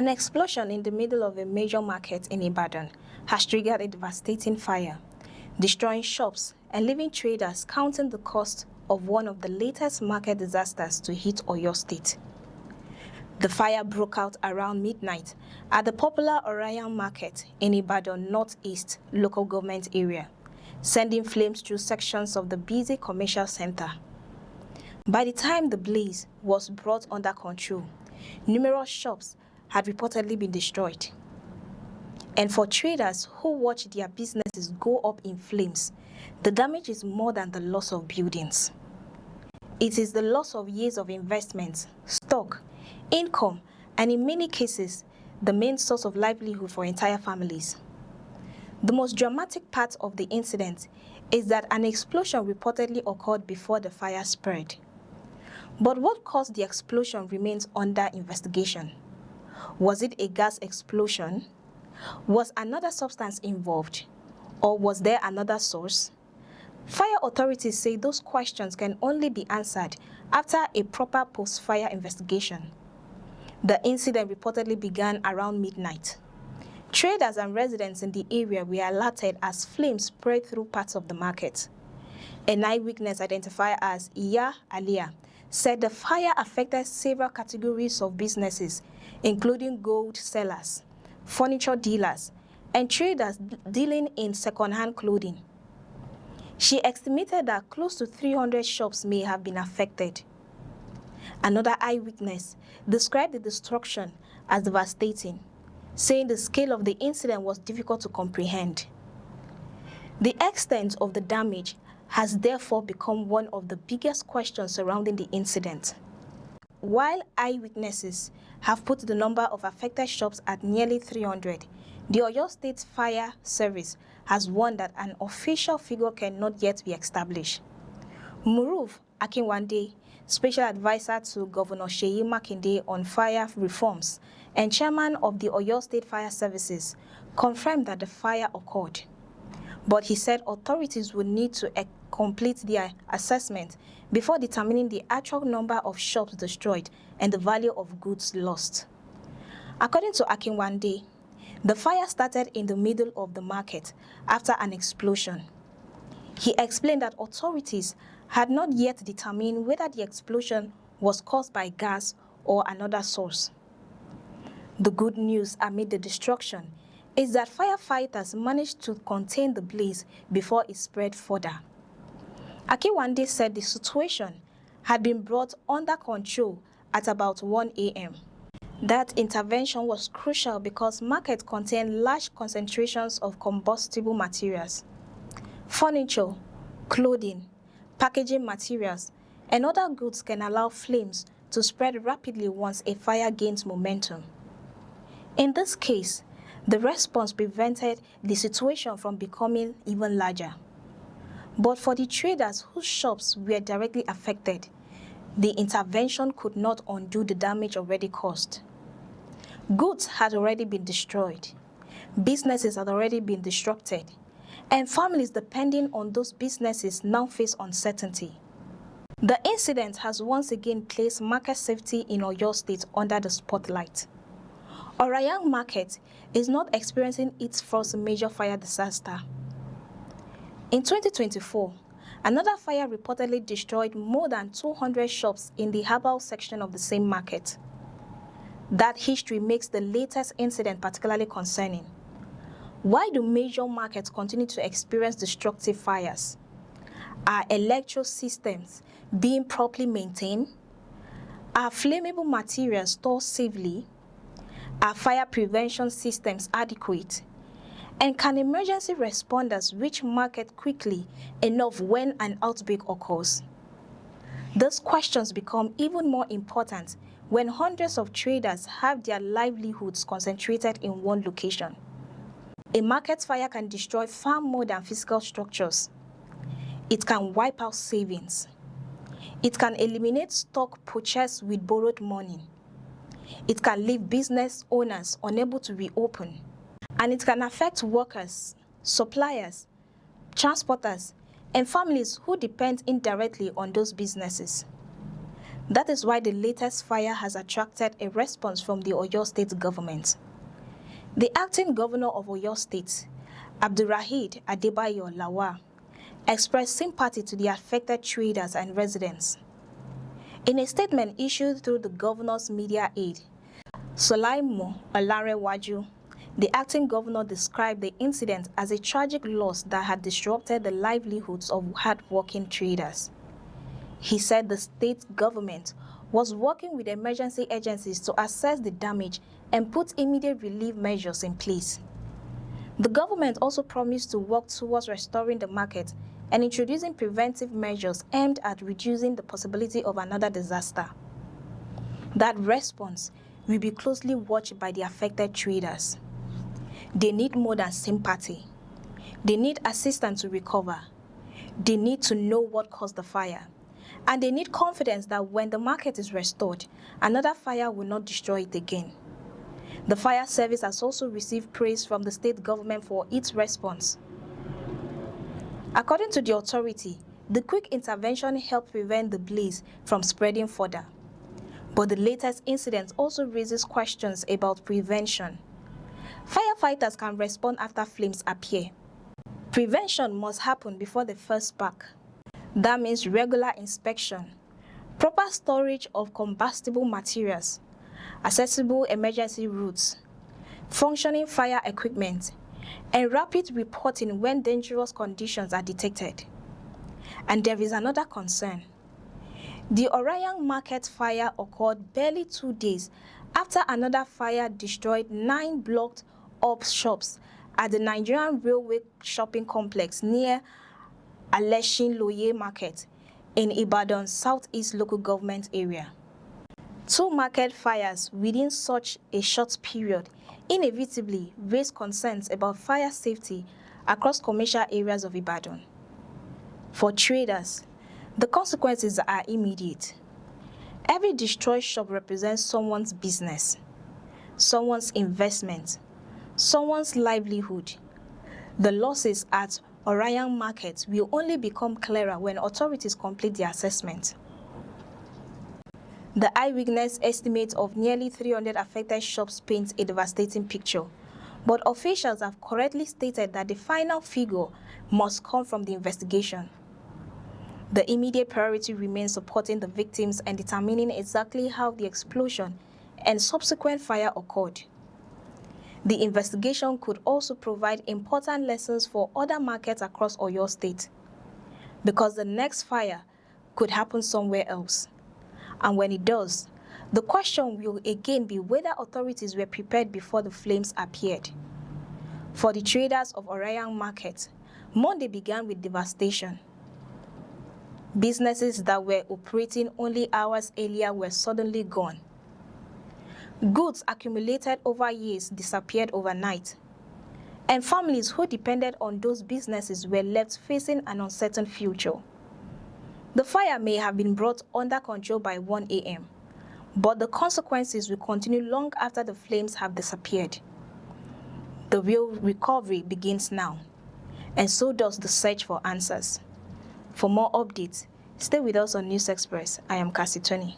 An explosion in the middle of a major market in Ibadan has triggered a devastating fire, destroying shops and leaving traders counting the cost of one of the latest market disasters to hit Oyo State. The fire broke out around midnight at the popular Orion Market in Ibadan Northeast local government area, sending flames through sections of the busy commercial center. By the time the blaze was brought under control, numerous shops had reportedly been destroyed. And for traders who watched their businesses go up in flames, the damage is more than the loss of buildings. It is the loss of years of investment, stock, income, and in many cases, the main source of livelihood for entire families. The most dramatic part of the incident is that an explosion reportedly occurred before the fire spread. But what caused the explosion remains under investigation. Was it a gas explosion? Was another substance involved? Or was there another source? Fire authorities say those questions can only be answered after a proper post-fire investigation. The incident reportedly began around midnight. Traders and residents in the area were alerted as flames spread through parts of the market. An eyewitness identified as Iya Aliyah said the fire affected several categories of businesses, including gold sellers, furniture dealers, and traders dealing in second-hand clothing. She estimated that close to 300 shops may have been affected. Another eyewitness described the destruction as devastating, saying the scale of the incident was difficult to comprehend. The extent of the damage has therefore become one of the biggest questions surrounding the incident. While eyewitnesses have put the number of affected shops at nearly 300, the Oyo State Fire Service has warned that an official figure cannot yet be established. Muruf Akinwande, Special Advisor to Governor Seyi Makinde on fire reforms and Chairman of the Oyo State Fire Services, confirmed that the fire occurred. But he said authorities would need to complete their assessment before determining the actual number of shops destroyed and the value of goods lost. According to Akinwande, the fire started in the middle of the market after an explosion. He explained that authorities had not yet determined whether the explosion was caused by gas or another source. The good news amid the destruction is that firefighters managed to contain the blaze before it spread further. Akinwande said the situation had been brought under control at about 1 a.m. That intervention was crucial because markets contain large concentrations of combustible materials. Furniture, clothing, packaging materials, and other goods can allow flames to spread rapidly once a fire gains momentum. In this case, the response prevented the situation from becoming even larger. But for the traders whose shops were directly affected, the intervention could not undo the damage already caused. Goods had already been destroyed, businesses had already been disrupted, and families depending on those businesses now face uncertainty. The incident has once again placed market safety in Oyo State under the spotlight. Orion Market is not experiencing its first major fire disaster. In 2024, another fire reportedly destroyed more than 200 shops in the herbal section of the same market. That history makes the latest incident particularly concerning. Why do major markets continue to experience destructive fires? Are electrical systems being properly maintained? Are flammable materials stored safely? Are fire prevention systems adequate? And can emergency responders reach market quickly enough when an outbreak occurs? These questions become even more important when hundreds of traders have their livelihoods concentrated in one location. A market fire can destroy far more than physical structures. It can wipe out savings. It can eliminate stock purchased with borrowed money. It can leave business owners unable to reopen. And it can affect workers, suppliers, transporters, and families who depend indirectly on those businesses. That is why the latest fire has attracted a response from the Oyo State government. The acting governor of Oyo State, Abdulrahid Adebayo Lawal, expressed sympathy to the affected traders and residents. In a statement issued through the governor's media aide, Solaimo Olarewaju, the acting governor described the incident as a tragic loss that had disrupted the livelihoods of hard-working traders. He said the state government was working with emergency agencies to assess the damage and put immediate relief measures in place. The government also promised to work towards restoring the market and introducing preventive measures aimed at reducing the possibility of another disaster. That response will be closely watched by the affected traders. They need more than sympathy. They need assistance to recover. They need to know what caused the fire. And they need confidence that when the market is restored, another fire will not destroy it again. The fire service has also received praise from the state government for its response. According to the authority, the quick intervention helped prevent the blaze from spreading further. But the latest incident also raises questions about prevention. Firefighters can respond after flames appear. Prevention must happen before the first spark. That means regular inspection, proper storage of combustible materials, accessible emergency routes, functioning fire equipment, and rapid reporting when dangerous conditions are detected. And there is another concern. The Orayan Market fire occurred barely 2 days after another fire destroyed 9 blocked-up shops at the Nigerian Railway shopping complex near Aleshin Loye Market in Ibadan Southeast local government area. 2 market fires within such a short period inevitably raised concerns about fire safety across commercial areas of Ibadan. For traders, the consequences are immediate. Every destroyed shop represents someone's business, someone's investment, someone's livelihood. The losses at Orayan Market will only become clearer when authorities complete their assessment. The eyewitness estimate of nearly 300 affected shops paints a devastating picture, but officials have correctly stated that the final figure must come from the investigation. The immediate priority remains supporting the victims and determining exactly how the explosion and subsequent fire occurred. The investigation could also provide important lessons for other markets across Oyo State, because the next fire could happen somewhere else. And when it does, the question will again be whether authorities were prepared before the flames appeared. For the traders of Orayan Market, Monday began with devastation. Businesses that were operating only hours earlier were suddenly gone. Goods accumulated over years disappeared overnight. And families who depended on those businesses were left facing an uncertain future. The fire may have been brought under control by 1 a.m., but the consequences will continue long after the flames have disappeared. The real recovery begins now, and so does the search for answers. For more updates, stay with us on News Express. I am Cassie Tony.